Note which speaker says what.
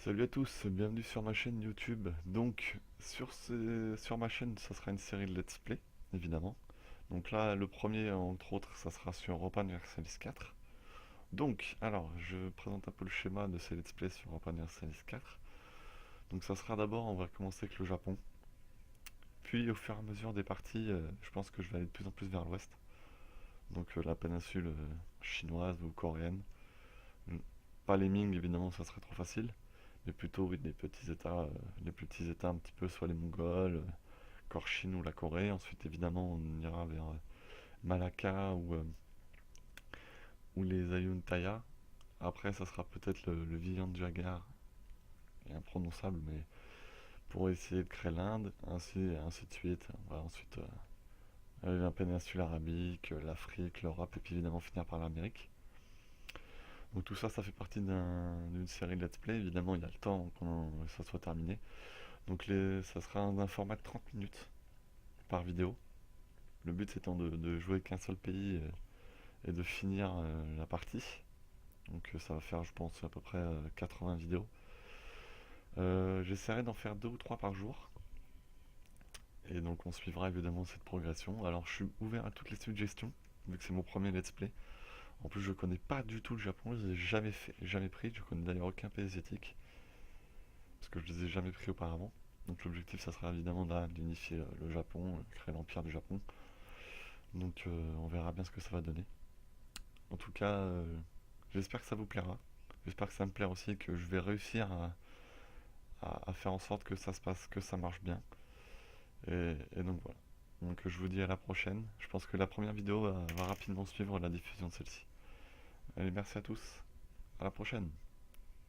Speaker 1: Salut à tous, bienvenue sur ma chaîne YouTube. Donc sur ma chaîne, ça sera une série de let's play, évidemment. Donc là, le premier, entre autres, ça sera sur Europa Universalis 4. Donc, alors, je présente un peu le schéma de ces let's play sur Europa Universalis 4. Donc ça sera d'abord, on va commencer avec le Japon. Puis au fur et à mesure des parties, je pense que je vais aller de plus en plus vers l'ouest. Donc la péninsule chinoise ou coréenne. Pas les Ming, évidemment, ça serait trop facile. Mais plutôt oui, les petits états un petit peu, soit les Mongols, Corchine ou la Corée. Ensuite, évidemment, on ira vers Malacca ou les Ayutthaya. Après, ça sera peut-être le Vivian Jagar, imprononçable, mais pour essayer de créer l'Inde, ainsi de suite. On va ensuite aller la péninsule arabique, l'Afrique, l'Europe, et puis évidemment finir par l'Amérique. Donc tout ça, ça fait partie d'une série de let's play. Évidemment, il y a le temps que ça soit terminé. Donc ça sera un format de 30 minutes par vidéo. Le but étant de jouer qu'un seul pays et de finir la partie. Donc ça va faire, je pense, à peu près 80 vidéos. J'essaierai d'en faire 2 ou 3 par jour. Et donc on suivra évidemment cette progression. Alors je suis ouvert à toutes les suggestions, vu que c'est mon premier let's play. En plus je connais pas du tout le Japon, je les ai jamais fait, jamais pris. Je connais d'ailleurs aucun pays asiatique, parce que je les ai jamais pris auparavant. Donc l'objectif ça sera évidemment d'unifier le Japon, créer l'empire du Japon. Donc on verra bien ce que ça va donner. En tout cas, j'espère que ça vous plaira. J'espère que ça me plaira aussi, que je vais réussir à faire en sorte que ça se passe, que ça marche bien. Et donc voilà. Donc je vous dis à la prochaine. Je pense que la première vidéo va rapidement suivre la diffusion de celle-ci. Allez, merci à tous. À la prochaine.